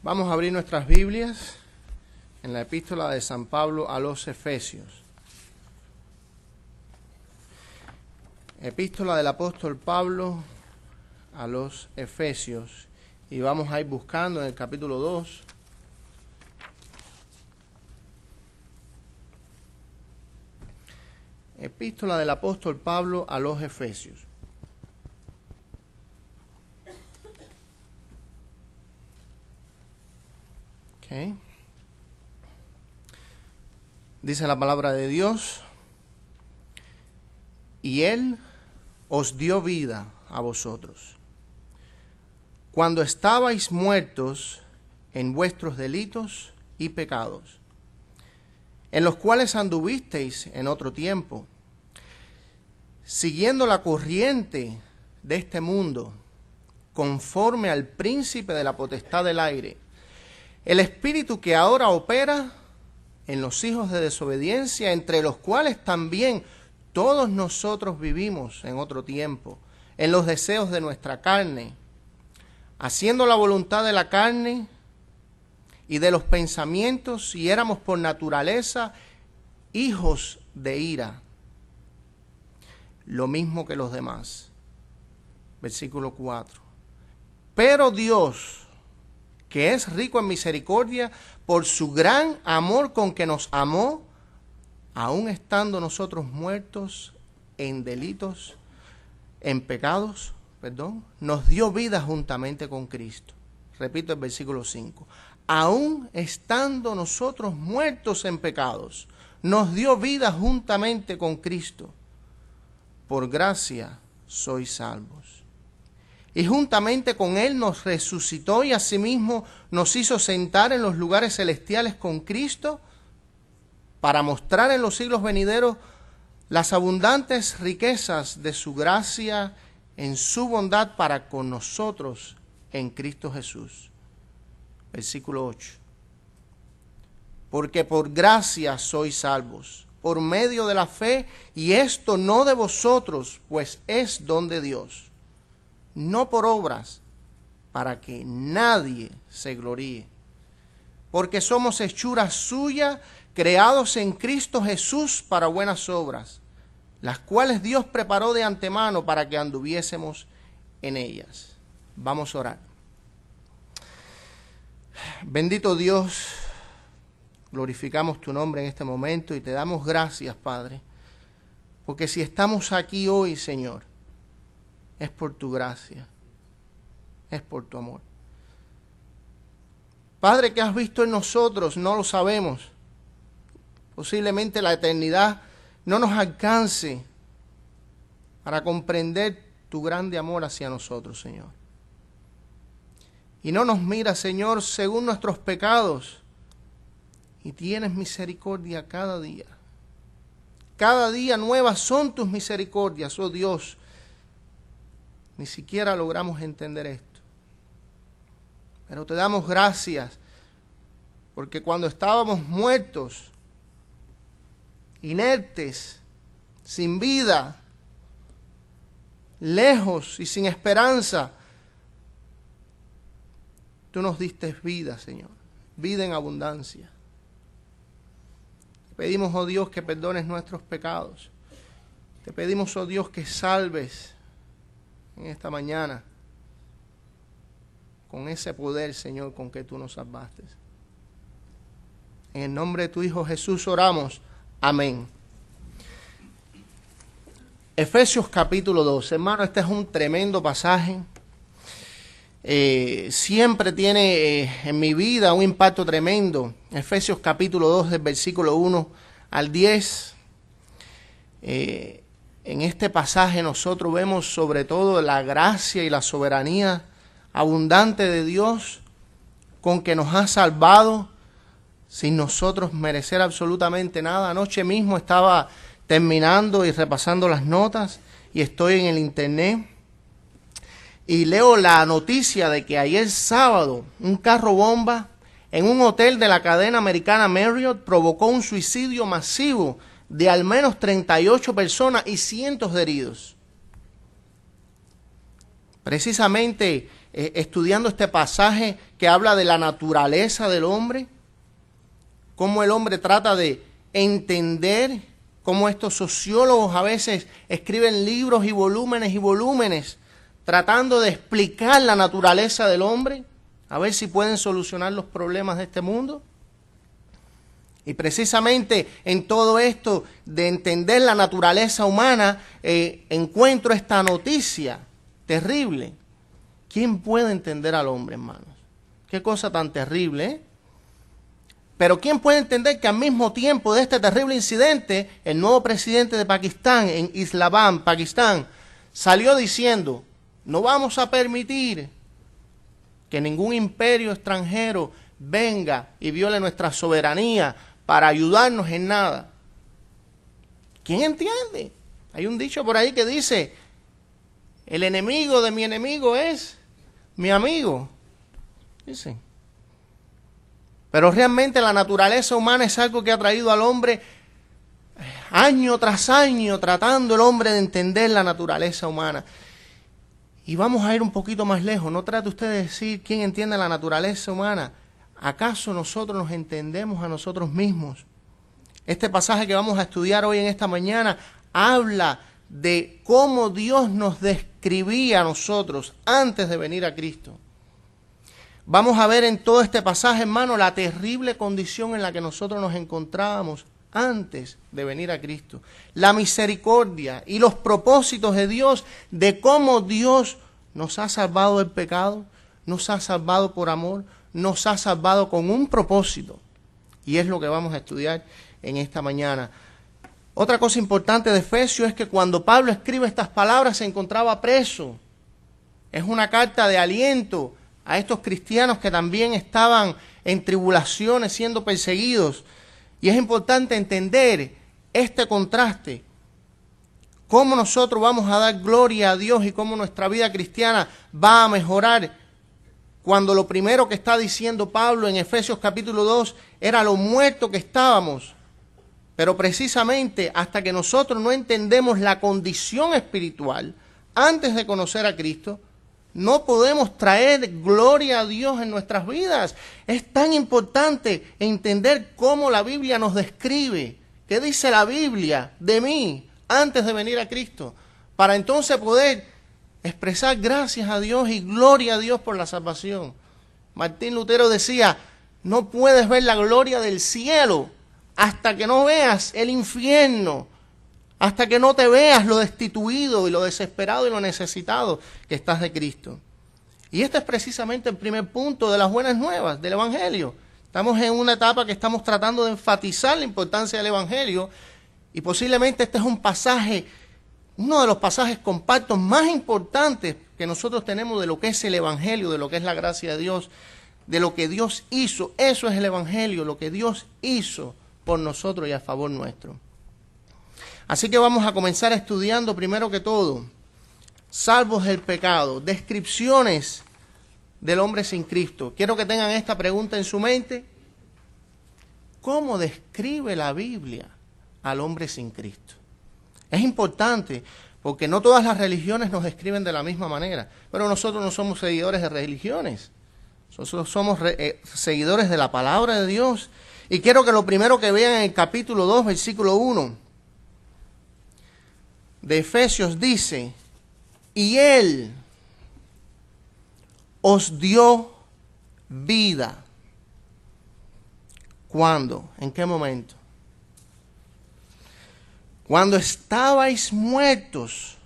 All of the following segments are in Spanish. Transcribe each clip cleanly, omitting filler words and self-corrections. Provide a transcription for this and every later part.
Vamos a abrir nuestras Biblias en la epístola de San Pablo a los Efesios. Epístola del apóstol Pablo a los Efesios. Y vamos a ir buscando en el capítulo 2. Epístola del apóstol Pablo a los Efesios. Okay. Dice la palabra de Dios: y Él os dio vida a vosotros, cuando estabais muertos en vuestros delitos y pecados, en los cuales anduvisteis en otro tiempo, siguiendo la corriente de este mundo, conforme al príncipe de la potestad del aire, el espíritu que ahora opera en los hijos de desobediencia, entre los cuales también todos nosotros vivimos en otro tiempo, en los deseos de nuestra carne, haciendo la voluntad de la carne y de los pensamientos, y éramos por naturaleza hijos de ira, lo mismo que los demás. Versículo 4. Pero Dios, que es rico en misericordia, por su gran amor con que nos amó, aun estando nosotros muertos en delitos, en pecados, nos dio vida juntamente con Cristo. Repito el versículo 5. Aun estando nosotros muertos en pecados, nos dio vida juntamente con Cristo. Por gracia sois salvos. Y juntamente con Él nos resucitó y asimismo nos hizo sentar en los lugares celestiales con Cristo, para mostrar en los siglos venideros las abundantes riquezas de su gracia en su bondad para con nosotros en Cristo Jesús. Versículo 8. Porque por gracia sois salvos, por medio de la fe, y esto no de vosotros, pues es don de Dios, no por obras, para que nadie se gloríe. Porque somos hechura suya, creados en Cristo Jesús para buenas obras, las cuales Dios preparó de antemano para que anduviésemos en ellas. Vamos a orar. Bendito Dios, glorificamos tu nombre en este momento y te damos gracias, Padre, porque si estamos aquí hoy, Señor, es por tu gracia, es por tu amor. Padre, ¿qué has visto en nosotros? No lo sabemos. Posiblemente la eternidad no nos alcance para comprender tu grande amor hacia nosotros, Señor. Y no nos miras, Señor, según nuestros pecados, y tienes misericordia cada día. Cada día nuevas son tus misericordias, oh Dios. Ni siquiera logramos entender esto. Pero te damos gracias, porque cuando estábamos muertos, inertes, sin vida, lejos y sin esperanza, tú nos diste vida, Señor, vida en abundancia. Te pedimos, oh Dios, que perdones nuestros pecados. Te pedimos, oh Dios, que salves en esta mañana con ese poder, Señor, con que tú nos salvaste. En el nombre de tu Hijo Jesús oramos. Amén. Efesios capítulo 2. Hermano, este es un tremendo pasaje. Siempre tiene en mi vida un impacto tremendo. Efesios capítulo 2, del versículo 1 al 10. En este pasaje nosotros vemos sobre todo la gracia y la soberanía abundante de Dios, con que nos ha salvado sin nosotros merecer absolutamente nada. Anoche mismo estaba terminando y repasando las notas y estoy en el internet y leo la noticia de que ayer sábado un carro bomba en un hotel de la cadena americana Marriott provocó un suicidio masivo de al menos 38 personas y cientos de heridos. Precisamente estudiando este pasaje que habla de la naturaleza del hombre, cómo el hombre trata de entender, cómo estos sociólogos a veces escriben libros y volúmenes tratando de explicar la naturaleza del hombre, a ver si pueden solucionar los problemas de este mundo. Y precisamente en todo esto de entender la naturaleza humana, encuentro esta noticia terrible. ¿Quién puede entender al hombre, hermanos? Qué cosa tan terrible, ¿eh? Pero ¿quién puede entender que al mismo tiempo de este terrible incidente, el nuevo presidente de Pakistán, en Islamabad, Pakistán, salió diciendo: no vamos a permitir que ningún imperio extranjero venga y viole nuestra soberanía para ayudarnos en nada? ¿Quién entiende? Hay un dicho por ahí que dice: el enemigo de mi enemigo es mi amigo. Dicen. Pero realmente la naturaleza humana es algo que ha traído al hombre año tras año, tratando el hombre de entender la naturaleza humana. Y vamos a ir un poquito más lejos. No trate usted de decir quién entiende la naturaleza humana. ¿Acaso nosotros nos entendemos a nosotros mismos? Este pasaje que vamos a estudiar hoy en esta mañana habla de cómo Dios nos describía a nosotros antes de venir a Cristo. Vamos a ver en todo este pasaje, hermano, la terrible condición en la que nosotros nos encontrábamos antes de venir a Cristo. La misericordia y los propósitos de Dios, de cómo Dios nos ha salvado del pecado, nos ha salvado por amor, nos ha salvado con un propósito. Y es lo que vamos a estudiar en esta mañana. Otra cosa importante de Efesios es que cuando Pablo escribe estas palabras se encontraba preso. Es una carta de aliento a estos cristianos que también estaban en tribulaciones, siendo perseguidos. Y es importante entender este contraste. Cómo nosotros vamos a dar gloria a Dios y cómo nuestra vida cristiana va a mejorar cuando lo primero que está diciendo Pablo en Efesios capítulo 2 era lo muerto que estábamos. Pero precisamente hasta que nosotros no entendemos la condición espiritual antes de conocer a Cristo, no podemos traer gloria a Dios en nuestras vidas. Es tan importante entender cómo la Biblia nos describe. ¿Qué dice la Biblia de mí antes de venir a Cristo? Para entonces poder expresar gracias a Dios y gloria a Dios por la salvación. Martín Lutero decía: no puedes ver la gloria del cielo hasta que no veas el infierno, hasta que no te veas lo destituido y lo desesperado y lo necesitado que estás de Cristo. Y este es precisamente el primer punto de las buenas nuevas del Evangelio. Estamos en una etapa que estamos tratando de enfatizar la importancia del Evangelio y posiblemente este es un pasaje, uno de los pasajes compactos más importantes que nosotros tenemos de lo que es el Evangelio, de lo que es la gracia de Dios, de lo que Dios hizo. Eso es el Evangelio, lo que Dios hizo por nosotros y a favor nuestro. Así que vamos a comenzar estudiando primero que todo, salvos del pecado, descripciones del hombre sin Cristo. Quiero que tengan esta pregunta en su mente: ¿cómo describe la Biblia al hombre sin Cristo? Es importante porque no todas las religiones nos describen de la misma manera, pero nosotros no somos seguidores de religiones, nosotros somos seguidores de la palabra de Dios. Y quiero que lo primero que vean en el capítulo 2, versículo 1 de Efesios dice: y Él os dio vida. ¿Cuándo? ¿En qué momento? Cuando estabais muertos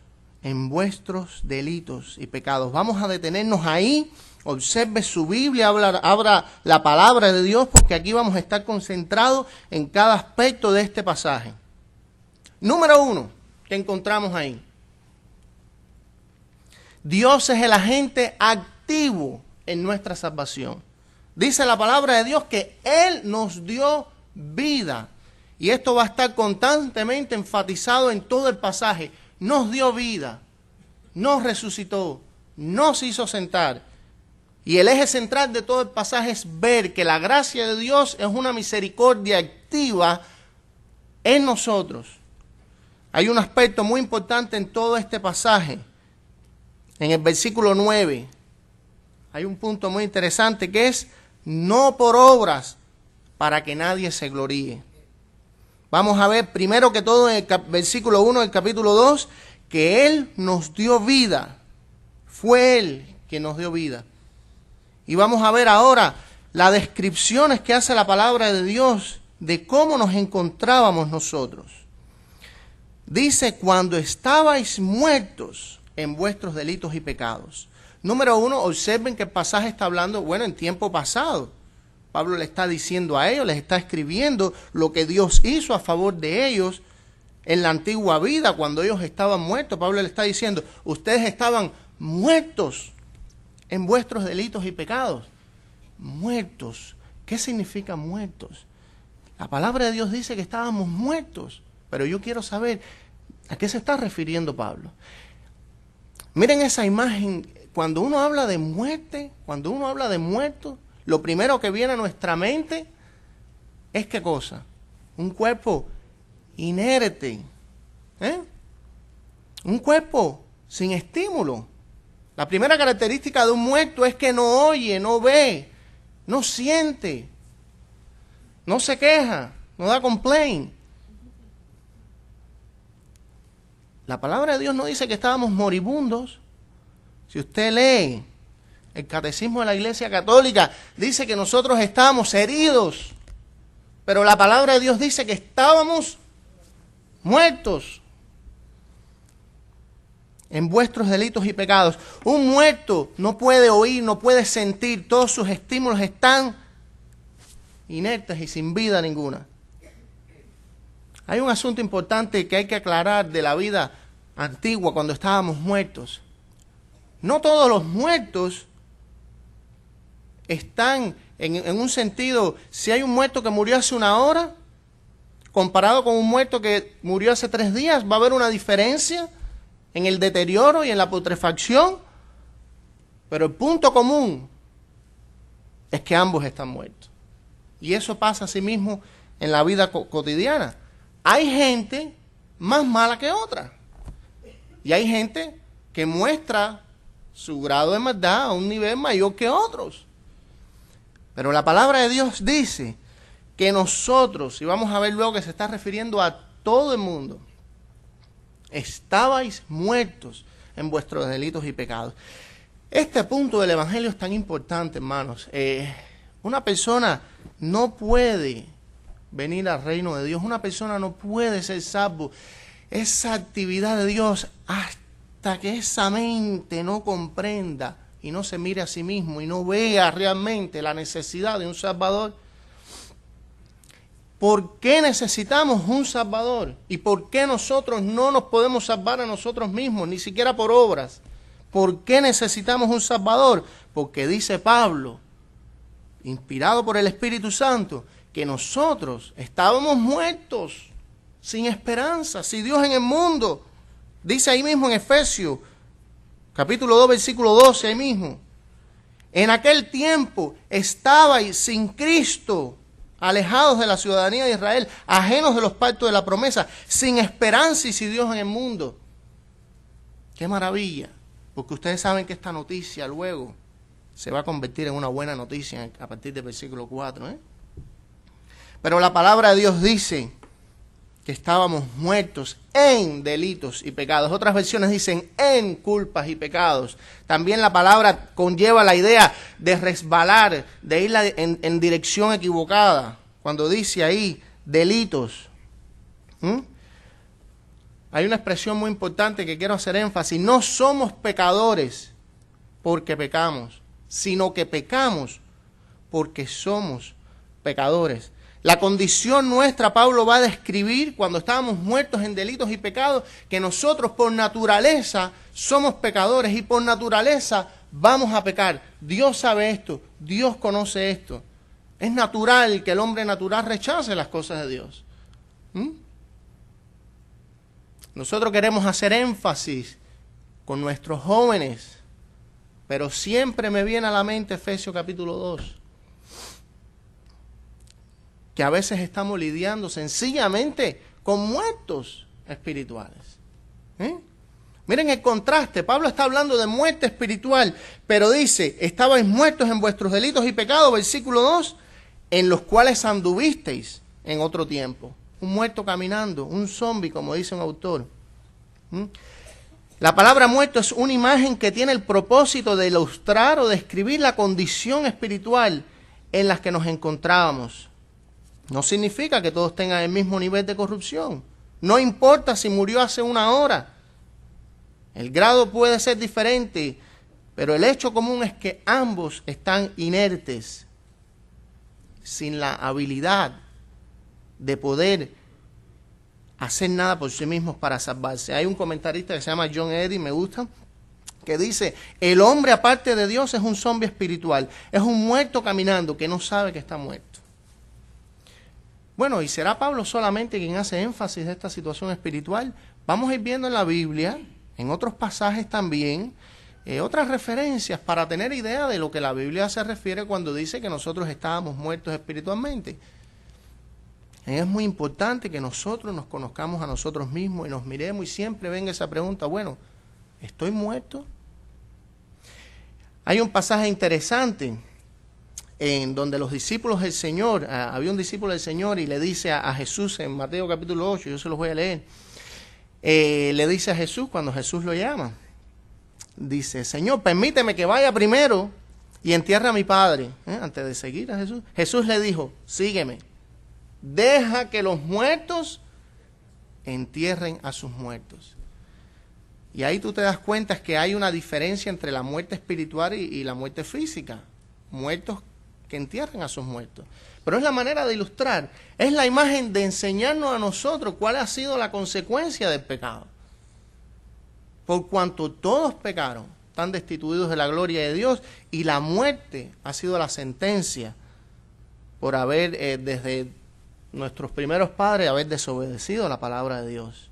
en vuestros delitos y pecados. Vamos a detenernos ahí. Observe su Biblia, abra la palabra de Dios, porque aquí vamos a estar concentrados en cada aspecto de este pasaje. Número 1, que encontramos ahí: Dios es el agente activo en nuestra salvación. Dice la palabra de Dios que Él nos dio vida. Y esto va a estar constantemente enfatizado en todo el pasaje. Nos dio vida, nos resucitó, nos hizo sentar. Y el eje central de todo el pasaje es ver que la gracia de Dios es una misericordia activa en nosotros. Hay un aspecto muy importante en todo este pasaje. En el versículo 9 hay un punto muy interesante que es no por obras para que nadie se gloríe. Vamos a ver primero que todo en el versículo 1 del capítulo 2 que Él nos dio vida. Fue Él quien nos dio vida. Y vamos a ver ahora las descripciones que hace la palabra de Dios de cómo nos encontrábamos nosotros. Dice, cuando estabais muertos en vuestros delitos y pecados. Número 1, observen que el pasaje está hablando, bueno, en tiempo pasado. Pablo le está diciendo a ellos, les está escribiendo lo que Dios hizo a favor de ellos en la antigua vida, cuando ellos estaban muertos. Pablo le está diciendo, ustedes estaban muertos en vuestros delitos y pecados. Muertos. ¿Qué significa muertos? La palabra de Dios dice que estábamos muertos, pero yo quiero saber a qué se está refiriendo Pablo. Miren esa imagen, cuando uno habla de muerte, cuando uno habla de muertos, lo primero que viene a nuestra mente es ¿qué cosa? Un cuerpo inerte, un cuerpo sin estímulo. La primera característica de un muerto es que no oye, no ve, no siente, no se queja, no da complaint. La palabra de Dios no dice que estábamos moribundos. Si usted lee el Catecismo de la Iglesia Católica, dice que nosotros estábamos heridos. Pero la palabra de Dios dice que estábamos muertos en vuestros delitos y pecados. Un muerto no puede oír, no puede sentir, todos sus estímulos están inertes y sin vida ninguna. Hay un asunto importante que hay que aclarar de la vida antigua cuando estábamos muertos. No todos los muertos están en un sentido, si hay un muerto que murió hace una hora, comparado con un muerto que murió hace 3 días, va a haber una diferencia en el deterioro y en la putrefacción, pero el punto común es que ambos están muertos. Y eso pasa así mismo en la vida cotidiana. Hay gente más mala que otra. Y hay gente que muestra su grado de maldad a un nivel mayor que otros. Pero la palabra de Dios dice que nosotros, y vamos a ver luego que se está refiriendo a todo el mundo, estabais muertos en vuestros delitos y pecados. Este punto del Evangelio es tan importante, hermanos. Una persona no puede venir al reino de Dios. Una persona no puede ser salvo. Esa actividad de Dios hasta que esa mente no comprenda y no se mire a sí mismo y no vea realmente la necesidad de un Salvador. ¿Por qué necesitamos un Salvador? ¿Y por qué nosotros no nos podemos salvar a nosotros mismos, ni siquiera por obras? ¿Por qué necesitamos un Salvador? Porque dice Pablo, inspirado por el Espíritu Santo, que nosotros estábamos muertos, sin esperanza, sin Dios en el mundo. Dice ahí mismo en Efesios, capítulo 2, versículo 12, ahí mismo. En aquel tiempo estabais sin Cristo, alejados de la ciudadanía de Israel, ajenos de los pactos de la promesa, sin esperanza y sin Dios en el mundo. ¡Qué maravilla! Porque ustedes saben que esta noticia luego se va a convertir en una buena noticia a partir del versículo 4. Pero la palabra de Dios dice que estábamos muertos en delitos y pecados. Otras versiones dicen en culpas y pecados. También la palabra conlleva la idea de resbalar, de ir en dirección equivocada. Cuando dice ahí delitos. Hay una expresión muy importante que quiero hacer énfasis. No somos pecadores porque pecamos, sino que pecamos porque somos pecadores. La condición nuestra, Pablo va a describir cuando estábamos muertos en delitos y pecados, que nosotros por naturaleza somos pecadores y por naturaleza vamos a pecar. Dios sabe esto, Dios conoce esto. Es natural que el hombre natural rechace las cosas de Dios. Nosotros queremos hacer énfasis con nuestros jóvenes, pero siempre me viene a la mente Efesios capítulo 2. Que a veces estamos lidiando sencillamente con muertos espirituales. Miren el contraste. Pablo está hablando de muerte espiritual, pero dice, estabais muertos en vuestros delitos y pecados, versículo 2, en los cuales anduvisteis en otro tiempo. Un muerto caminando, un zombie, como dice un autor. La palabra muerto es una imagen que tiene el propósito de ilustrar o describir la condición espiritual en la que nos encontrábamos. No significa que todos tengan el mismo nivel de corrupción. No importa si murió hace una hora. El grado puede ser diferente, pero el hecho común es que ambos están inertes, sin la habilidad de poder hacer nada por sí mismos para salvarse. Hay un comentarista que se llama John Eddy, me gusta, que dice, el hombre aparte de Dios es un zombie espiritual, es un muerto caminando que no sabe que está muerto. Bueno, ¿y será Pablo solamente quien hace énfasis de esta situación espiritual? Vamos a ir viendo en la Biblia, en otros pasajes también, otras referencias para tener idea de lo que la Biblia se refiere cuando dice que nosotros estábamos muertos espiritualmente. Es muy importante que nosotros nos conozcamos a nosotros mismos y nos miremos y siempre venga esa pregunta, bueno, ¿estoy muerto? Hay un pasaje interesante en donde los discípulos del Señor, había un discípulo del Señor y le dice a Jesús en Mateo capítulo 8, yo se los voy a leer, le dice a Jesús cuando Jesús lo llama, dice, Señor, permíteme que vaya primero y entierre a mi padre. Antes de seguir a Jesús, Jesús le dijo, sígueme, deja que los muertos entierren a sus muertos. Y ahí tú te das cuenta que hay una diferencia entre la muerte espiritual y la muerte física. Muertos que entierran a sus muertos. Pero es la manera de ilustrar, es la imagen de enseñarnos a nosotros cuál ha sido la consecuencia del pecado. Por cuanto todos pecaron, están destituidos de la gloria de Dios, y la muerte ha sido la sentencia por haber, desde nuestros primeros padres, haber desobedecido la palabra de Dios.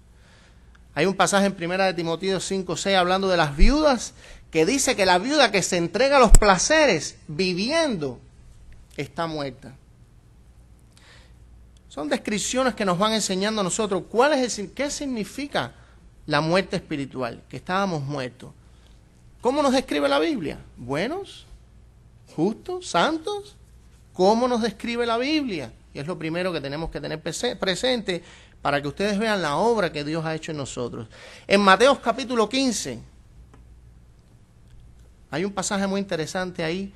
Hay un pasaje en 1 de Timoteo 5:6 hablando de las viudas, que dice que la viuda que se entrega a los placeres viviendo está muerta. Son descripciones que nos van enseñando a nosotros qué significa la muerte espiritual, que estábamos muertos. ¿Cómo nos describe la Biblia? ¿Buenos? ¿Justos? ¿Santos? ¿Cómo nos describe la Biblia? Y es lo primero que tenemos que tener presente para que ustedes vean la obra que Dios ha hecho en nosotros. En Mateo capítulo 15, hay un pasaje muy interesante ahí,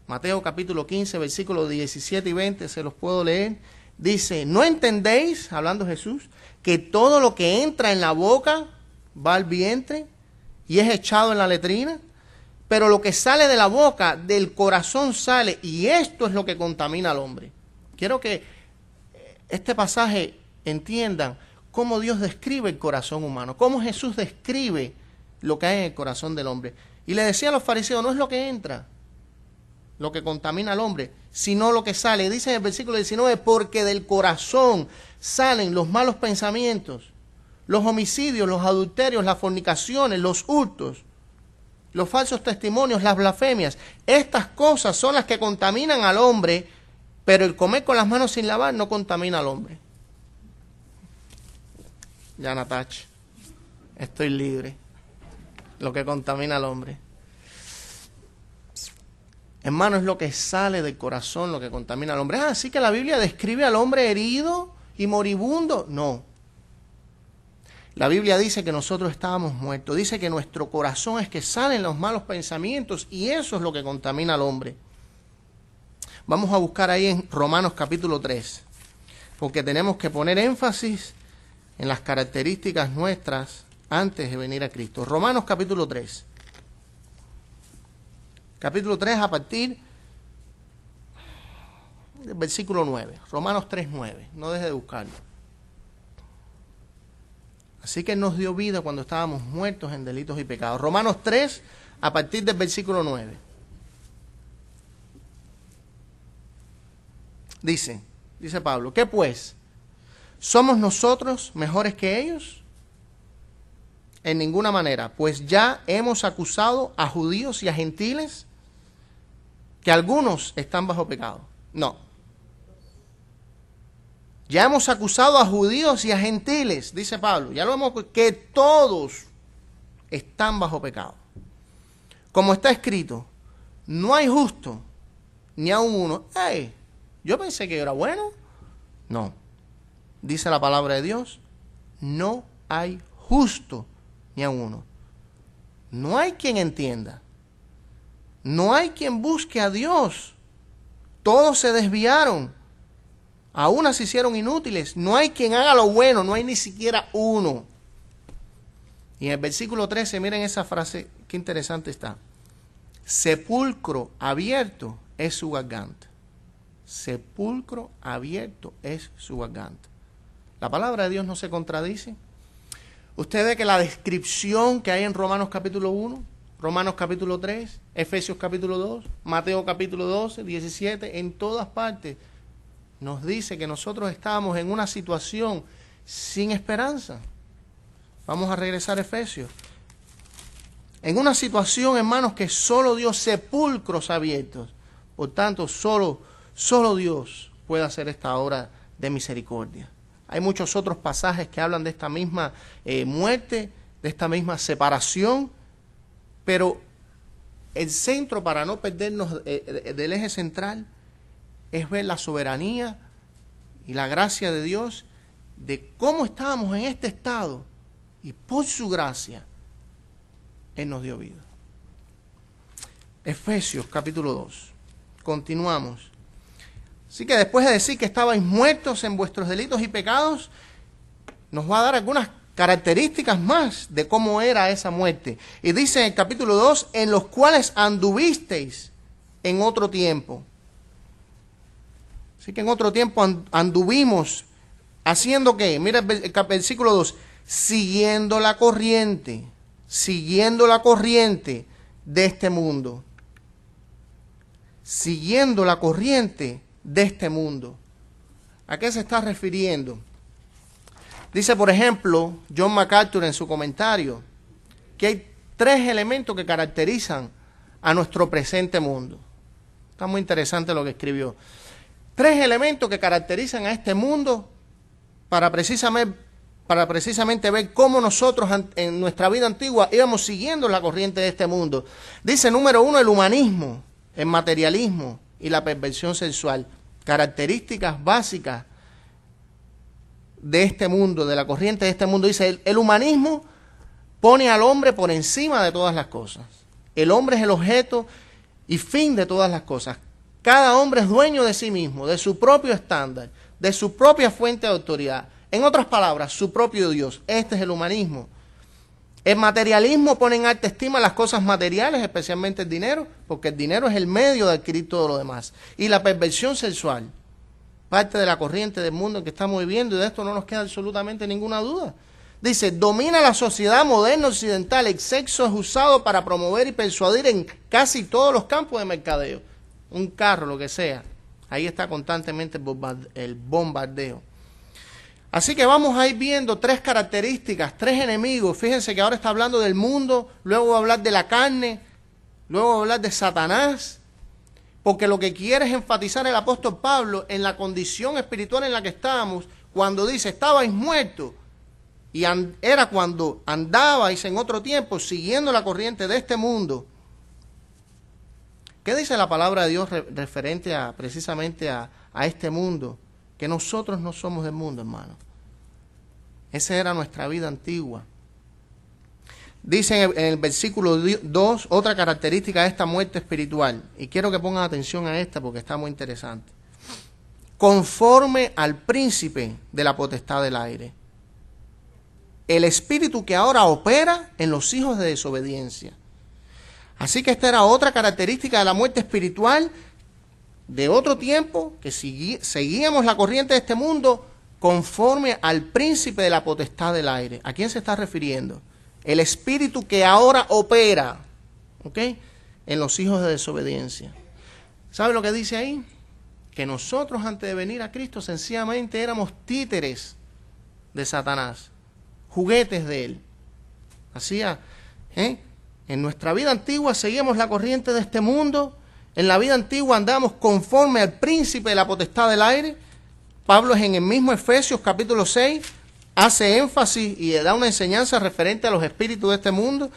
Mateo capítulo 15, versículos 17 y 20, se los puedo leer. Dice, ¿no entendéis, hablando Jesús, que todo lo que entra en la boca va al vientre y es echado en la letrina? Pero lo que sale de la boca, del corazón sale, y esto es lo que contamina al hombre. Quiero que este pasaje entiendan cómo Dios describe el corazón humano, cómo Jesús describe lo que hay en el corazón del hombre. Y le decía a los fariseos, no es lo que entra lo que contamina al hombre, sino lo que sale. Dice en el versículo 19, porque del corazón salen los malos pensamientos, los homicidios, los adulterios, las fornicaciones, los hurtos, los falsos testimonios, las blasfemias. Estas cosas son las que contaminan al hombre, pero el comer con las manos sin lavar no contamina al hombre. Ya, Natach, estoy libre. Lo que contamina al hombre. Hermano, es lo que sale del corazón lo que contamina al hombre. Así que la Biblia describe al hombre herido y moribundo. No. La Biblia dice que nosotros estábamos muertos. Dice que nuestro corazón es que salen los malos pensamientos y eso es lo que contamina al hombre. Vamos a buscar ahí en Romanos capítulo 3, porque tenemos que poner énfasis en las características nuestras antes de venir a Cristo. Romanos capítulo 3. Capítulo 3 a partir del versículo 9. Romanos 3, 9. No deje de buscarlo. Así que Él nos dio vida cuando estábamos muertos en delitos y pecados. Romanos 3 a partir del versículo 9. Dice Pablo, ¿qué pues? ¿Somos nosotros mejores que ellos? En ninguna manera, pues ya hemos acusado a judíos y a gentiles que algunos están bajo pecado. No. Ya hemos acusado a judíos y a gentiles, dice Pablo, ya lo hemos, que todos están bajo pecado. Como está escrito, no hay justo, ni aun uno. ¡Hey! Yo pensé que yo era bueno. No. Dice la palabra de Dios, no hay justo, ni aun uno. No hay quien entienda. No hay quien busque a Dios. Todos se desviaron. A unas se hicieron inútiles. No hay quien haga lo bueno. No hay ni siquiera uno. Y en el versículo 13, miren esa frase, qué interesante está. Sepulcro abierto es su garganta. Sepulcro abierto es su garganta. La palabra de Dios no se contradice. Usted ve que la descripción que hay en Romanos capítulo 1, Romanos capítulo 3, Efesios capítulo 2, Mateo capítulo 12, 17, en todas partes nos dice que nosotros estábamos en una situación sin esperanza. Vamos a regresar a Efesios. En una situación, hermanos, que solo Dios, sepulcros abiertos. Por tanto, solo Dios puede hacer esta obra de misericordia. Hay muchos otros pasajes que hablan de esta misma muerte, de esta misma separación, pero el centro, para no perdernos del eje central, es ver la soberanía y la gracia de Dios, de cómo estábamos en este estado, y por su gracia, Él nos dio vida. Efesios capítulo 2. Continuamos. Así que después de decir que estabais muertos en vuestros delitos y pecados, nos va a dar algunas características más de cómo era esa muerte. Y dice en el capítulo 2, en los cuales anduvisteis en otro tiempo. Así que en otro tiempo anduvimos haciendo ¿qué? Mira el versículo 2, siguiendo la corriente de este mundo. Siguiendo la corriente de este mundo. ¿A qué se está refiriendo? Dice, por ejemplo, John MacArthur en su comentario, que hay 3 elementos que caracterizan a nuestro presente mundo. Está muy interesante lo que escribió. 3 elementos que caracterizan a este mundo para precisamente ver cómo nosotros en nuestra vida antigua íbamos siguiendo la corriente de este mundo. Dice, número 1, el humanismo, el materialismo y la perversión sexual. Características básicas de este mundo, de la corriente de este mundo. Dice, el humanismo pone al hombre por encima de todas las cosas. El hombre es el objeto y fin de todas las cosas. Cada hombre es dueño de sí mismo, de su propio estándar, de su propia fuente de autoridad. En otras palabras, su propio Dios. Este es el humanismo. El materialismo pone en alta estima las cosas materiales, especialmente el dinero, porque el dinero es el medio de adquirir todo lo demás. Y la perversión sexual, parte de la corriente del mundo en que estamos viviendo, y de esto no nos queda absolutamente ninguna duda. Dice, domina la sociedad moderna occidental, el sexo es usado para promover y persuadir en casi todos los campos de mercadeo. Un carro, lo que sea, ahí está constantemente el bombardeo. Así que vamos a ir viendo 3 características, 3 enemigos. Fíjense que ahora está hablando del mundo, luego va a hablar de la carne, luego va a hablar de Satanás, porque lo que quiere es enfatizar el apóstol Pablo en la condición espiritual en la que estábamos, cuando dice, estabais muertos, y era cuando andabais en otro tiempo siguiendo la corriente de este mundo. ¿Qué dice la palabra de Dios referente precisamente a este mundo? Que nosotros no somos del mundo, hermano. Esa era nuestra vida antigua. Dice en el versículo 2, otra característica de esta muerte espiritual. Y quiero que pongan atención a esta porque está muy interesante. Conforme al príncipe de la potestad del aire. El espíritu que ahora opera en los hijos de desobediencia. Así que esta era otra característica de la muerte espiritual de otro tiempo, que seguíamos la corriente de este mundo conforme al príncipe de la potestad del aire. ¿A quién se está refiriendo? El espíritu que ahora opera, ¿ok?, en los hijos de desobediencia. ¿Sabe lo que dice ahí? Que nosotros antes de venir a Cristo sencillamente éramos títeres de Satanás, juguetes de él. En nuestra vida antigua seguíamos la corriente de este mundo. En la vida antigua andamos conforme al príncipe de la potestad del aire. Pablo es en el mismo Efesios capítulo 6, hace énfasis y da una enseñanza referente a los espíritus de este mundo.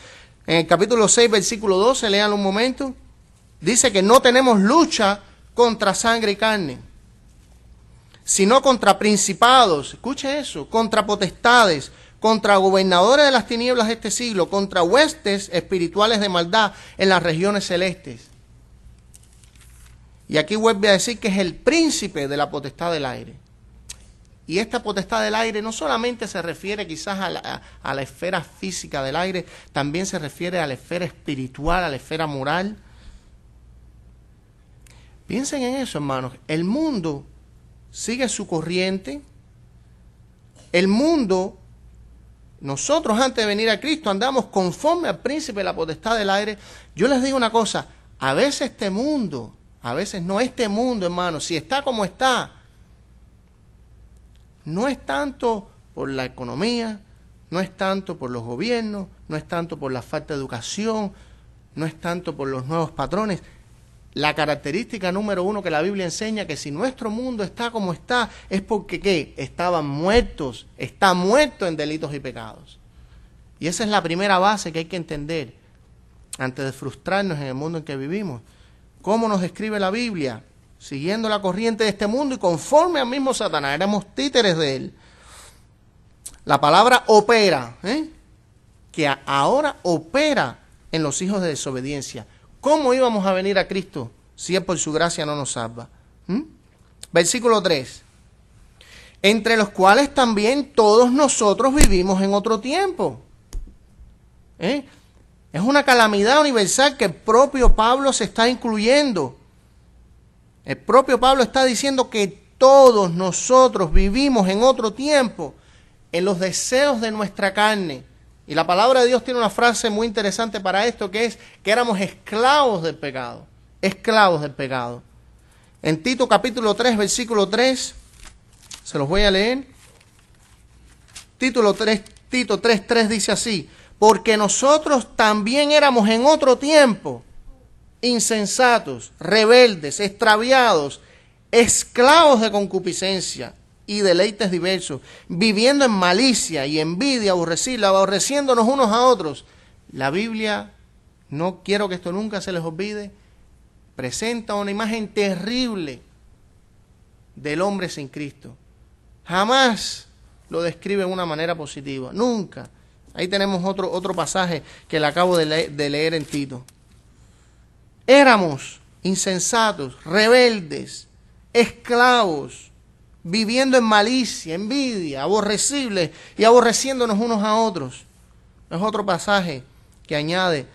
En el capítulo 6, versículo 12, léanlo un momento. Dice que no tenemos lucha contra sangre y carne, sino contra principados, escuche eso, contra potestades, contra gobernadores de las tinieblas de este siglo, contra huestes espirituales de maldad en las regiones celestes. Y aquí vuelve a decir que es el príncipe de la potestad del aire. Y esta potestad del aire no solamente se refiere quizás a la esfera física del aire, también se refiere a la esfera espiritual, a la esfera moral. Piensen en eso, hermanos. El mundo sigue su corriente. El mundo, nosotros antes de venir a Cristo andamos conforme al príncipe de la potestad del aire. Yo les digo una cosa, a veces este mundo, a veces no este mundo, hermanos, si está como está, no es tanto por la economía, no es tanto por los gobiernos, no es tanto por la falta de educación, no es tanto por los nuevos patrones. La característica número uno que la Biblia enseña, que si nuestro mundo está como está, es porque ¿qué? Estaban muertos, está muerto en delitos y pecados. Y esa es la primera base que hay que entender antes de frustrarnos en el mundo en que vivimos. ¿Cómo nos describe la Biblia? Siguiendo la corriente de este mundo y conforme al mismo Satanás, éramos títeres de él. La palabra opera, que ahora opera en los hijos de desobediencia. ¿Cómo íbamos a venir a Cristo si Él por su gracia no nos salva? Versículo 3. Entre los cuales también todos nosotros vivimos en otro tiempo. Es una calamidad universal que el propio Pablo se está incluyendo. El propio Pablo está diciendo que todos nosotros vivimos en otro tiempo, en los deseos de nuestra carne. Y la palabra de Dios tiene una frase muy interesante para esto, que es que éramos esclavos del pecado. Esclavos del pecado. En Tito capítulo 3, versículo 3, se los voy a leer. Tito 3:3 dice así: porque nosotros también éramos en otro tiempo insensatos, rebeldes, extraviados, esclavos de concupiscencia y deleites diversos, viviendo en malicia y envidia, aborreciéndonos unos a otros. La Biblia, no quiero que esto nunca se les olvide, presenta una imagen terrible del hombre sin Cristo. Jamás lo describe de una manera positiva, nunca. Ahí tenemos otro pasaje que le acabo de leer en Tito. Éramos insensatos, rebeldes, esclavos, viviendo en malicia, envidia, aborrecibles y aborreciéndonos unos a otros. Es otro pasaje que añade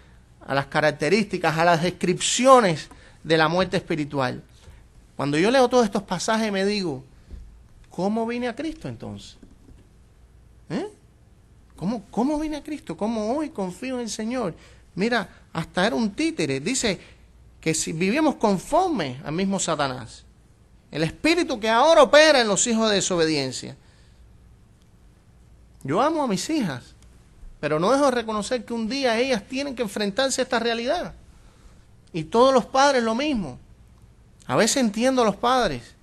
a las características, a las descripciones de la muerte espiritual. Cuando yo leo todos estos pasajes me digo, ¿cómo vine a Cristo entonces? ¿Cómo vine a Cristo? ¿Cómo hoy confío en el Señor? Mira, hasta era un títere. Dice que si vivimos conforme al mismo Satanás, el espíritu que ahora opera en los hijos de desobediencia. Yo amo a mis hijas, pero no dejo de reconocer que un día ellas tienen que enfrentarse a esta realidad. Y todos los padres lo mismo. A veces entiendo a los padres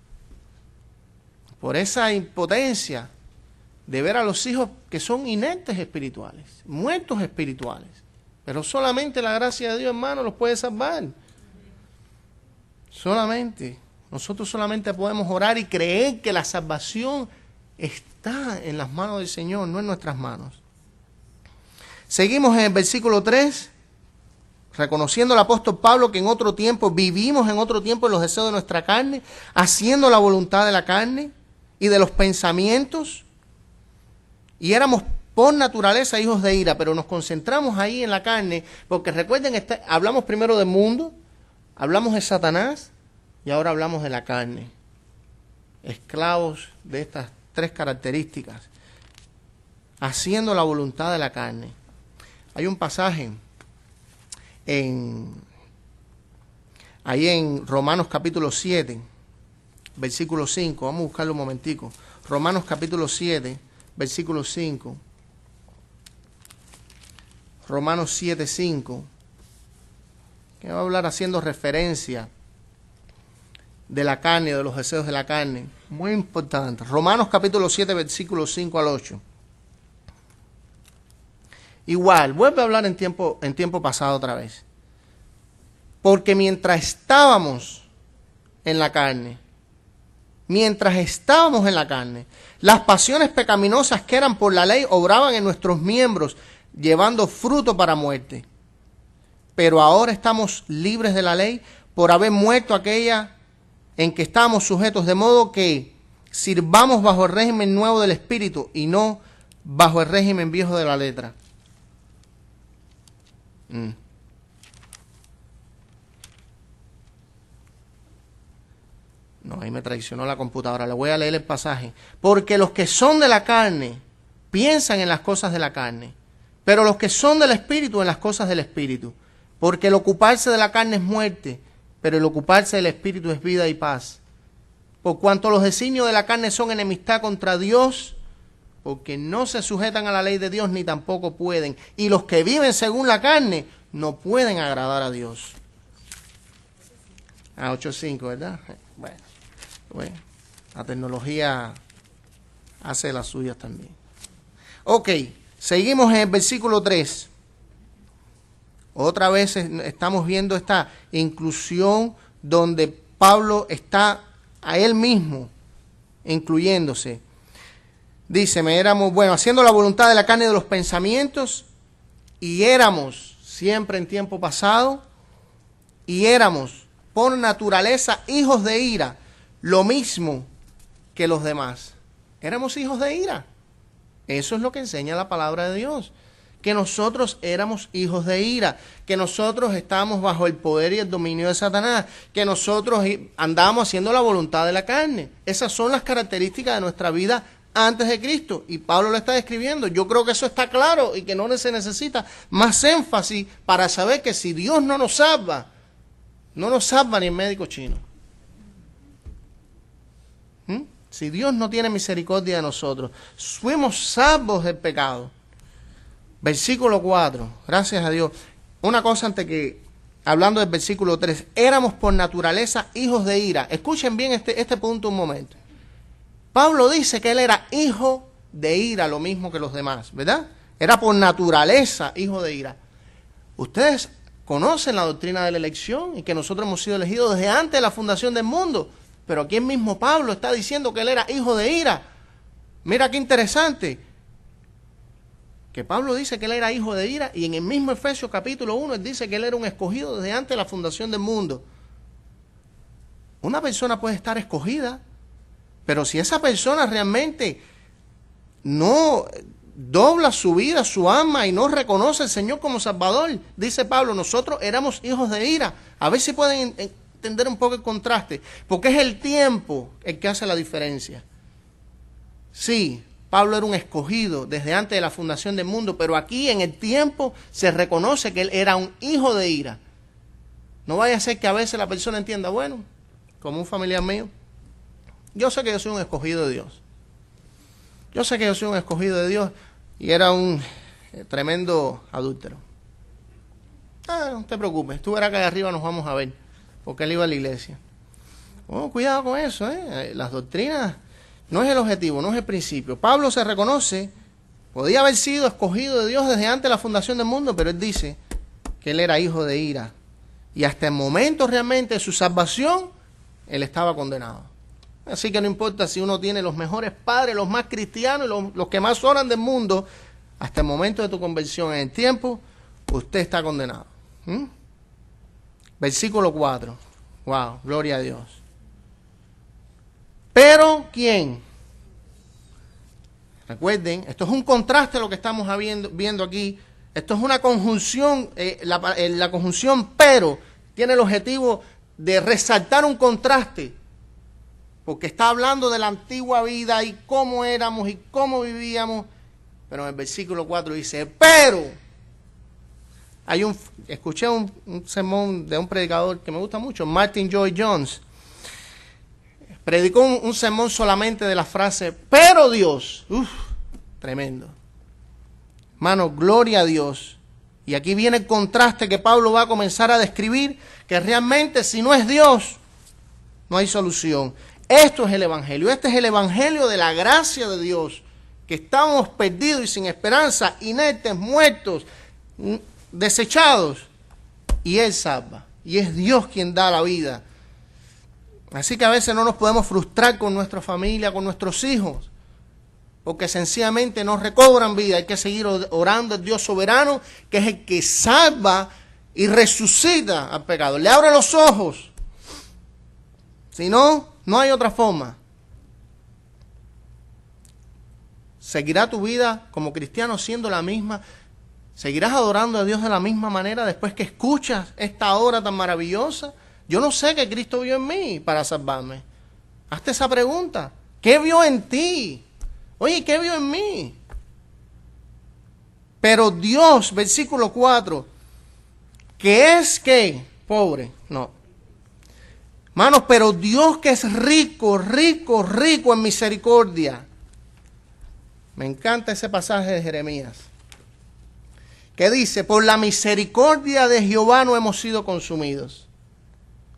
por esa impotencia de ver a los hijos que son inertes espirituales, muertos espirituales. Pero solamente la gracia de Dios, hermano, los puede salvar. Nosotros solamente podemos orar y creer que la salvación está en las manos del Señor, no en nuestras manos. Seguimos en el versículo 3, reconociendo al apóstol Pablo que en otro tiempo, vivimos en otro tiempo en los deseos de nuestra carne, haciendo la voluntad de la carne y de los pensamientos, y éramos por naturaleza hijos de ira, pero nos concentramos ahí en la carne, porque recuerden, hablamos primero del mundo, hablamos de Satanás y ahora hablamos de la carne. Esclavos de estas tres características, haciendo la voluntad de la carne. Hay un pasaje ahí en Romanos capítulo 7, versículo 5, vamos a buscarlo un momentico. Romanos capítulo 7, versículo 5. Romanos 7, 5. Que va a hablar haciendo referencia de la carne, de los deseos de la carne. Muy importante. Romanos capítulo 7, versículos 5 al 8. Igual, vuelve a hablar en tiempo pasado otra vez. Porque mientras estábamos en la carne, las pasiones pecaminosas que eran por la ley obraban en nuestros miembros, llevando fruto para muerte. Pero ahora estamos libres de la ley por haber muerto aquella en que estábamos sujetos, de modo que sirvamos bajo el régimen nuevo del Espíritu y no bajo el régimen viejo de la letra. No, ahí me traicionó la computadora. Le voy a leer el pasaje. Porque los que son de la carne piensan en las cosas de la carne, pero los que son del Espíritu en las cosas del Espíritu. Porque el ocuparse de la carne es muerte, pero el ocuparse del Espíritu es vida y paz. Por cuanto los designios de la carne son enemistad contra Dios, porque no se sujetan a la ley de Dios ni tampoco pueden. Y los que viven según la carne no pueden agradar a Dios. 8.5, ¿verdad? Bueno, la tecnología hace las suyas también. Ok, seguimos en el versículo 3. Otra vez estamos viendo esta inclusión donde Pablo está a él mismo incluyéndose. Dice, haciendo la voluntad de la carne y de los pensamientos, y éramos, siempre en tiempo pasado, y éramos por naturaleza hijos de ira, lo mismo que los demás. Éramos hijos de ira. Eso es lo que enseña la palabra de Dios. Que nosotros éramos hijos de ira, que nosotros estábamos bajo el poder y el dominio de Satanás, que nosotros andábamos haciendo la voluntad de la carne. Esas son las características de nuestra vida antes de Cristo. Y Pablo lo está describiendo. Yo creo que eso está claro y que no se necesita más énfasis para saber que si Dios no nos salva ni el médico chino. Si Dios no tiene misericordia de nosotros, fuimos salvos del pecado. Versículo 4, gracias a Dios. Una cosa antes que, hablando del versículo 3, éramos por naturaleza hijos de ira. Escuchen bien este punto un momento. Pablo dice que él era hijo de ira, lo mismo que los demás, ¿verdad? Era por naturaleza hijo de ira. Ustedes conocen la doctrina de la elección y que nosotros hemos sido elegidos desde antes de la fundación del mundo. Pero aquí el mismo Pablo está diciendo que él era hijo de ira. Mira qué interesante. Que Pablo dice que él era hijo de ira y en el mismo Efesios capítulo 1 él dice que él era un escogido desde antes de la fundación del mundo. Una persona puede estar escogida, pero si esa persona realmente no dobla su vida, su alma y no reconoce al Señor como Salvador, dice Pablo, nosotros éramos hijos de ira. A ver si pueden entender un poco el contraste, porque es el tiempo el que hace la diferencia. Sí, Pablo era un escogido desde antes de la fundación del mundo, pero aquí en el tiempo se reconoce que él era un hijo de ira. No vaya a ser que a veces la persona entienda, bueno, como un familiar mío, yo sé que yo soy un escogido de Dios. Yo sé que yo soy un escogido de Dios y era un tremendo adúltero. No te preocupes, tú verás que allá arriba nos vamos a ver, porque él iba a la iglesia. Oh, cuidado con eso, las doctrinas no es el objetivo, no es el principio. Pablo se reconoce, podía haber sido escogido de Dios desde antes de la fundación del mundo, pero él dice que él era hijo de ira. Y hasta el momento realmente de su salvación, él estaba condenado. Así que no importa si uno tiene los mejores padres, los más cristianos, los que más oran del mundo, hasta el momento de tu conversión en el tiempo, usted está condenado. Versículo 4. Wow, gloria a Dios. Pero, ¿quién? Recuerden, esto es un contraste a lo que estamos viendo aquí. Esto es una conjunción, la conjunción pero tiene el objetivo de resaltar un contraste, porque está hablando de la antigua vida y cómo éramos y cómo vivíamos, pero en el versículo 4 dice, pero, escuché un sermón de un predicador que me gusta mucho, Martin Lloyd-Jones, predicó un sermón solamente de la frase, pero Dios, tremendo. Hermano, gloria a Dios. Y aquí viene el contraste que Pablo va a comenzar a describir, que realmente si no es Dios, no hay solución. Esto es el Evangelio, este es el Evangelio de la gracia de Dios, que estábamos perdidos y sin esperanza, inertes, muertos, desechados, y Él salva. Y es Dios quien da la vida. Así que a veces no nos podemos frustrar con nuestra familia, con nuestros hijos, porque sencillamente no recobran vida. Hay que seguir orando al Dios soberano, que es el que salva y resucita al pecado. Le abre los ojos. Si no, no hay otra forma. ¿Seguirá tu vida como cristiano siendo la misma? ¿Seguirás adorando a Dios de la misma manera después que escuchas esta obra tan maravillosa? Yo no sé qué Cristo vio en mí para salvarme. Hazte esa pregunta. ¿Qué vio en ti? Oye, ¿qué vio en mí? Pero Dios, versículo 4, que es que pobre, no. Hermanos, pero Dios que es rico, rico, rico en misericordia. Me encanta ese pasaje de Jeremías, que dice, por la misericordia de Jehová no hemos sido consumidos.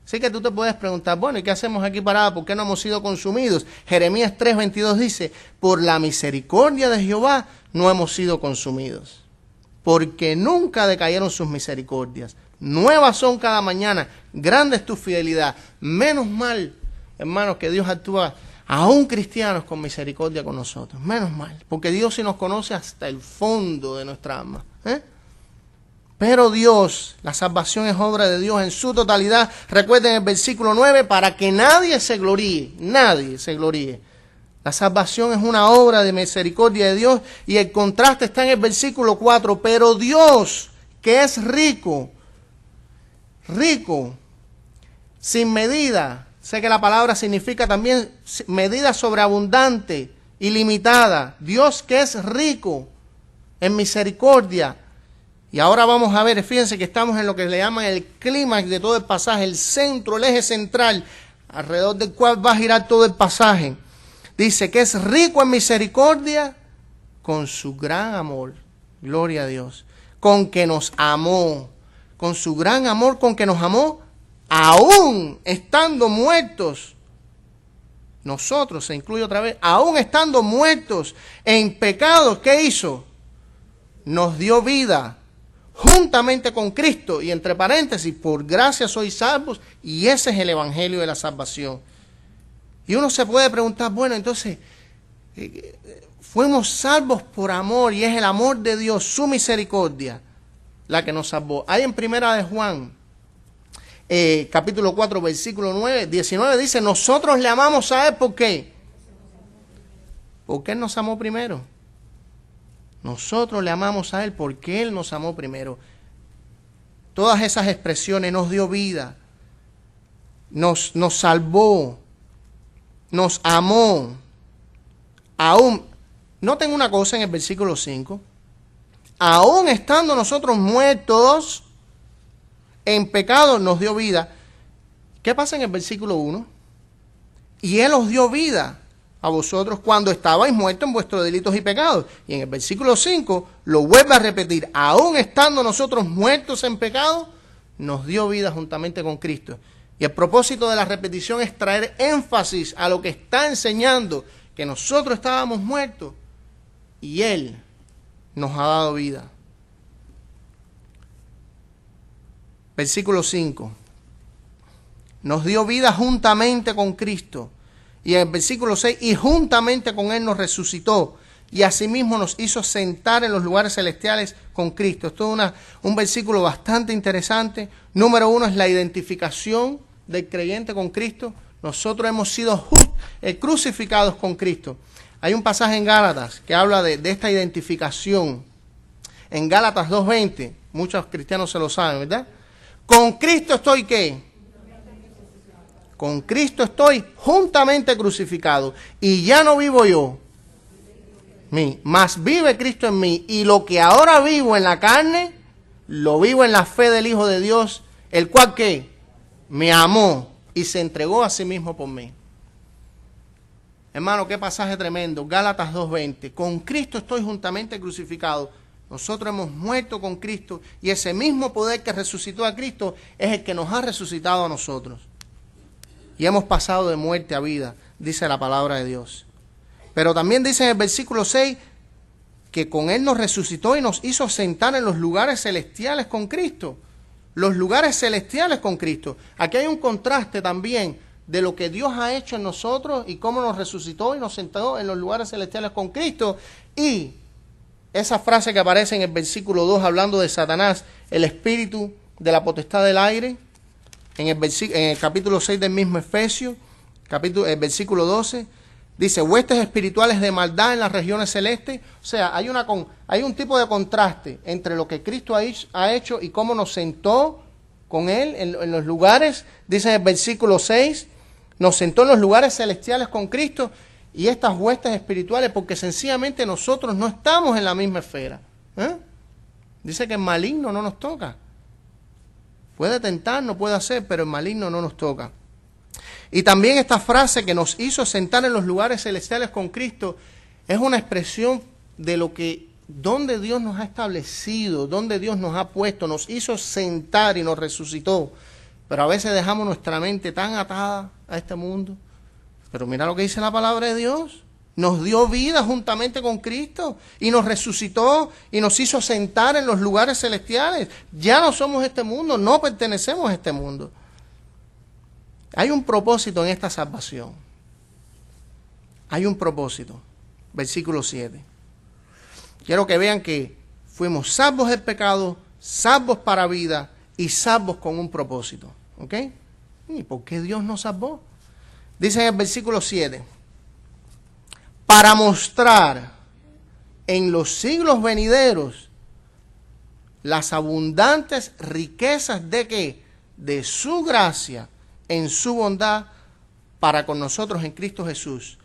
Así que tú te puedes preguntar, bueno, ¿y qué hacemos aquí parada? ¿Por qué no hemos sido consumidos? Jeremías 3:22 dice, por la misericordia de Jehová no hemos sido consumidos, porque nunca decayeron sus misericordias. Nuevas son cada mañana, grande es tu fidelidad. Menos mal, hermanos, que Dios actúa aún cristianos con misericordia con nosotros. Menos mal, porque Dios sí nos conoce hasta el fondo de nuestra alma. Pero Dios, la salvación es obra de Dios en su totalidad. Recuerden el versículo 9, para que nadie se gloríe, nadie se gloríe. La salvación es una obra de misericordia de Dios y el contraste está en el versículo 4. Pero Dios, que es rico, rico, sin medida. Sé que la palabra significa también medida sobreabundante, ilimitada. Dios que es rico en misericordia. Y ahora vamos a ver, fíjense que estamos en lo que le llaman el clímax de todo el pasaje, el centro, el eje central, alrededor del cual va a girar todo el pasaje. Dice que es rico en misericordia con su gran amor. Gloria a Dios. Con que nos amó. Con su gran amor con que nos amó, aún estando muertos. Nosotros, se incluye otra vez, aún estando muertos en pecados, ¿qué hizo? Nos dio vida juntamente con Cristo, y entre paréntesis, por gracia sois salvos, y ese es el evangelio de la salvación. Y uno se puede preguntar, bueno, entonces, fuimos salvos por amor, y es el amor de Dios, su misericordia, la que nos salvó. Hay en Primera de Juan, capítulo 4, versículo 19, dice, nosotros le amamos a Él, ¿por qué? Porque Él nos amó primero. Nosotros le amamos a Él porque Él nos amó primero. Todas esas expresiones, nos dio vida, nos salvó, nos amó. Aún, noten una cosa en el versículo 5, aún estando nosotros muertos en pecado, nos dio vida. ¿Qué pasa en el versículo 1? Y Él os dio vida a vosotros cuando estabais muertos en vuestros delitos y pecados. Y en el versículo 5 lo vuelve a repetir, aún estando nosotros muertos en pecado, nos dio vida juntamente con Cristo. Y el propósito de la repetición es traer énfasis a lo que está enseñando, que nosotros estábamos muertos y Él nos ha dado vida. Versículo 5, nos dio vida juntamente con Cristo. Y en el versículo 6, y juntamente con Él nos resucitó, y asimismo nos hizo sentar en los lugares celestiales con Cristo. Esto es un versículo bastante interesante. Número 1 es la identificación del creyente con Cristo. Nosotros hemos sido crucificados con Cristo. Hay un pasaje en Gálatas que habla de esta identificación. En Gálatas 2:20, muchos cristianos se lo saben, ¿verdad? Con Cristo estoy, ¿qué? Con Cristo estoy juntamente crucificado, y ya no vivo yo, mas vive Cristo en mí, y lo que ahora vivo en la carne, lo vivo en la fe del Hijo de Dios, el cual ¿qué? Me amó y se entregó a sí mismo por mí. Hermano, qué pasaje tremendo. Gálatas 2:20. Con Cristo estoy juntamente crucificado. Nosotros hemos muerto con Cristo, y ese mismo poder que resucitó a Cristo es el que nos ha resucitado a nosotros. Y hemos pasado de muerte a vida, dice la palabra de Dios. Pero también dice en el versículo 6 que con Él nos resucitó y nos hizo sentar en los lugares celestiales con Cristo. Los lugares celestiales con Cristo. Aquí hay un contraste también de lo que Dios ha hecho en nosotros y cómo nos resucitó y nos sentó en los lugares celestiales con Cristo. Y esa frase que aparece en el versículo 2 hablando de Satanás, el espíritu de la potestad del aire, en el capítulo 6 del mismo Efesios, el versículo 12, dice, huestes espirituales de maldad en las regiones celestes. O sea, hay un tipo de contraste entre lo que Cristo ha hecho y cómo nos sentó con Él en los lugares. Dice en el versículo 6, nos sentó en los lugares celestiales con Cristo y estas huestes espirituales, porque sencillamente nosotros no estamos en la misma esfera. Dice que el maligno no nos toca. Puede tentar, no puede hacer, pero el maligno no nos toca. Y también esta frase que nos hizo sentar en los lugares celestiales con Cristo es una expresión de donde Dios nos ha establecido, donde Dios nos ha puesto, nos hizo sentar y nos resucitó. Pero a veces dejamos nuestra mente tan atada a este mundo. Pero mira lo que dice la palabra de Dios. Nos dio vida juntamente con Cristo y nos resucitó y nos hizo sentar en los lugares celestiales. Ya no somos este mundo, no pertenecemos a este mundo. Hay un propósito en esta salvación. Hay un propósito. Versículo 7. Quiero que vean que fuimos salvos del pecado, salvos para vida y salvos con un propósito. ¿Ok? ¿Y por qué Dios nos salvó? Dice en el versículo 7. Para mostrar en los siglos venideros las abundantes riquezas de ¿qué? De su gracia en su bondad para con nosotros en Cristo Jesús.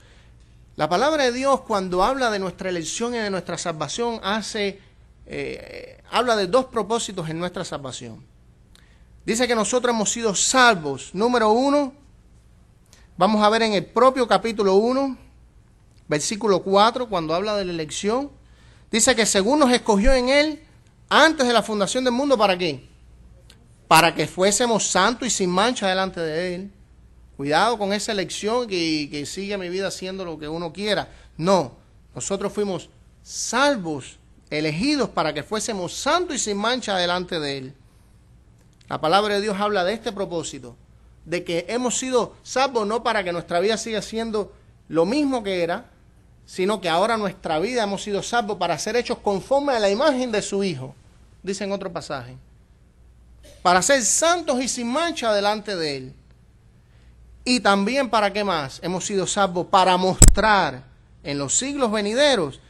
La palabra de Dios, cuando habla de nuestra elección y de nuestra salvación, habla de dos propósitos en nuestra salvación. Dice que nosotros hemos sido salvos. Número 1, vamos a ver en el propio capítulo 1, versículo 4, cuando habla de la elección. Dice que según nos escogió en Él, antes de la fundación del mundo, ¿para qué? Para que fuésemos santos y sin mancha delante de Él. Cuidado con esa elección que sigue mi vida haciendo lo que uno quiera. No, nosotros fuimos salvos, elegidos para que fuésemos santos y sin mancha delante de Él. La palabra de Dios habla de este propósito, de que hemos sido salvos no para que nuestra vida siga siendo lo mismo que era, sino que ahora nuestra vida hemos sido salvos para ser hechos conforme a la imagen de su Hijo, dice en otro pasaje. Para ser santos y sin mancha delante de Él. Y también para qué más hemos sido salvos, para mostrar en los siglos venideros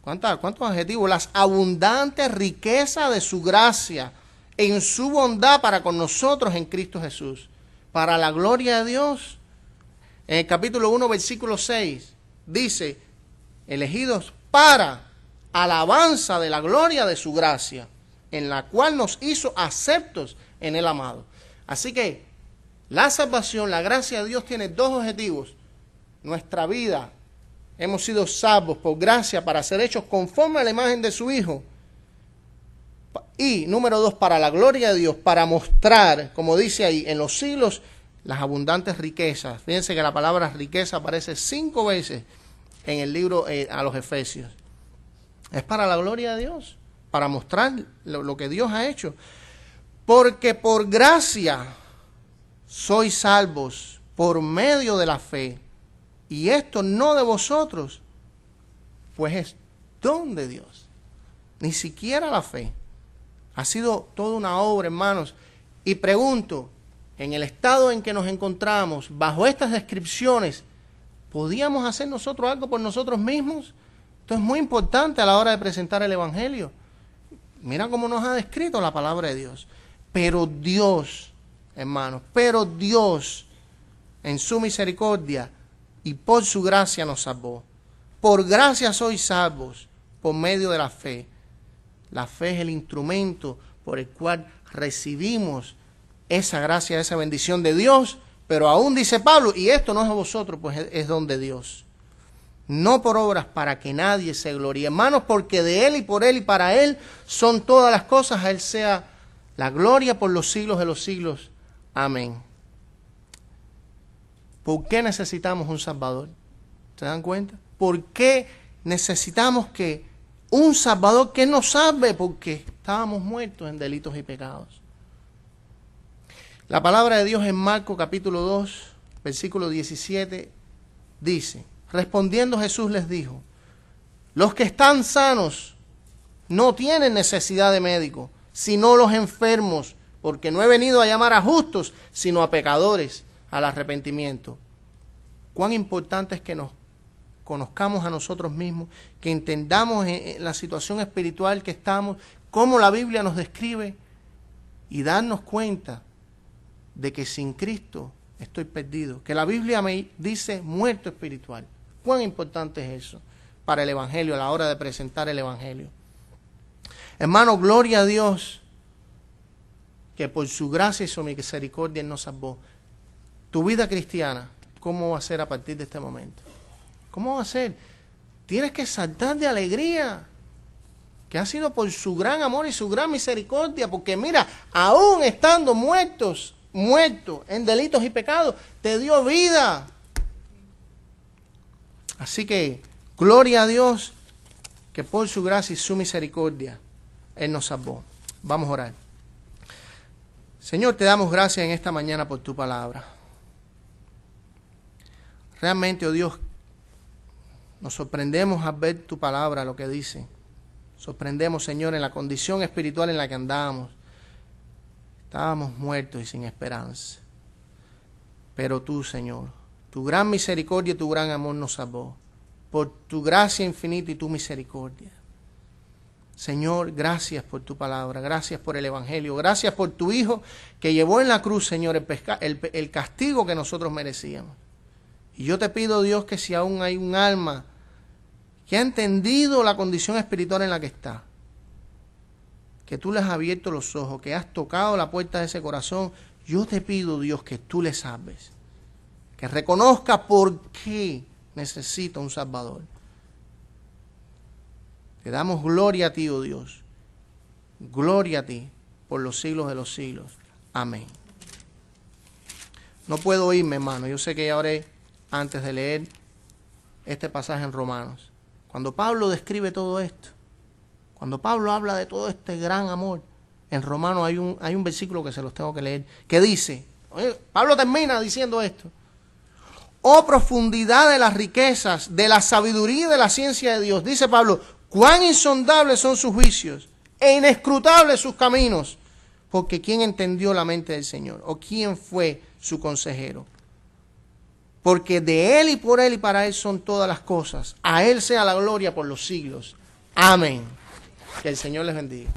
¿cuántos adjetivos? Las abundantes riquezas de su gracia en su bondad para con nosotros en Cristo Jesús. Para la gloria de Dios. En el capítulo 1, versículo 6, dice, elegidos para alabanza de la gloria de su gracia, en la cual nos hizo aceptos en el amado. Así que la salvación, la gracia de Dios tiene dos objetivos. Nuestra vida, hemos sido salvos por gracia para ser hechos conforme a la imagen de su Hijo. Y número 2, para la gloria de Dios, para mostrar, como dice ahí, en los siglos, las abundantes riquezas. Fíjense que la palabra riqueza aparece 5 veces en el libro a los Efesios. Es para la gloria de Dios, para mostrar lo que Dios ha hecho. Porque por gracia sois salvos por medio de la fe. Y esto no de vosotros, pues es don de Dios. Ni siquiera la fe. Ha sido toda una obra, hermanos. Y pregunto, en el estado en que nos encontramos, bajo estas descripciones, ¿podíamos hacer nosotros algo por nosotros mismos? Esto es muy importante a la hora de presentar el Evangelio. Mira cómo nos ha descrito la palabra de Dios. Pero Dios, hermanos, pero Dios, en su misericordia y por su gracia nos salvó. Por gracia sois salvos, por medio de la fe. La fe es el instrumento por el cual recibimos esa gracia, esa bendición de Dios. Pero aún dice Pablo, y esto no es a vosotros, pues es don de Dios. No por obras para que nadie se gloríe. Hermanos, porque de Él y por Él y para Él son todas las cosas. A Él sea la gloria por los siglos de los siglos. Amén. ¿Por qué necesitamos un Salvador? ¿Se dan cuenta? ¿Por qué necesitamos que un Salvador que nos salve? Porque estábamos muertos en delitos y pecados. La palabra de Dios en Marcos capítulo 2, versículo 17, dice: respondiendo Jesús les dijo: los que están sanos no tienen necesidad de médico, sino los enfermos, porque no he venido a llamar a justos, sino a pecadores al arrepentimiento. Cuán importante es que nos conozcamos a nosotros mismos, que entendamos en la situación espiritual que estamos, cómo la Biblia nos describe, y darnos cuenta de que sin Cristo estoy perdido, que la Biblia me dice muerto espiritual. Cuán importante es eso para el Evangelio, a la hora de presentar el Evangelio. Hermano, gloria a Dios, que por su gracia y su misericordia Él nos salvó. Tu vida cristiana, ¿cómo va a ser a partir de este momento? ¿Cómo va a ser? Tienes que saltar de alegría, que ha sido por su gran amor y su gran misericordia, porque mira, aún estando muerto en delitos y pecados, te dio vida. Así que, gloria a Dios, que por su gracia y su misericordia Él nos salvó. Vamos a orar. Señor, te damos gracias en esta mañana por tu palabra. Realmente, oh Dios, nos sorprendemos al ver tu palabra, lo que dice. Sorprendemos, Señor, en la condición espiritual en la que andábamos. Estábamos muertos y sin esperanza. Pero tú, Señor, tu gran misericordia y tu gran amor nos salvó. Por tu gracia infinita y tu misericordia. Señor, gracias por tu palabra, gracias por el Evangelio, gracias por tu Hijo que llevó en la cruz, Señor, el castigo que nosotros merecíamos. Y yo te pido, Dios, que si aún hay un alma que ha entendido la condición espiritual en la que está, que tú les has abierto los ojos, que has tocado la puerta de ese corazón, yo te pido, Dios, que tú les salves, que reconozca por qué necesita un Salvador. Te damos gloria a ti, oh Dios, gloria a ti por los siglos de los siglos. Amén. No puedo irme, hermano, yo sé que ya oré antes de leer este pasaje en Romanos. Cuando Pablo describe todo esto, cuando Pablo habla de todo este gran amor, en Romanos hay un versículo que se los tengo que leer, que dice, Pablo termina diciendo esto: oh profundidad de las riquezas, de la sabiduría y de la ciencia de Dios. Dice Pablo, cuán insondables son sus juicios e inescrutables sus caminos, porque ¿quién entendió la mente del Señor? ¿O quién fue su consejero? Porque de Él y por Él y para Él son todas las cosas. A Él sea la gloria por los siglos. Amén. Que el Señor les bendiga.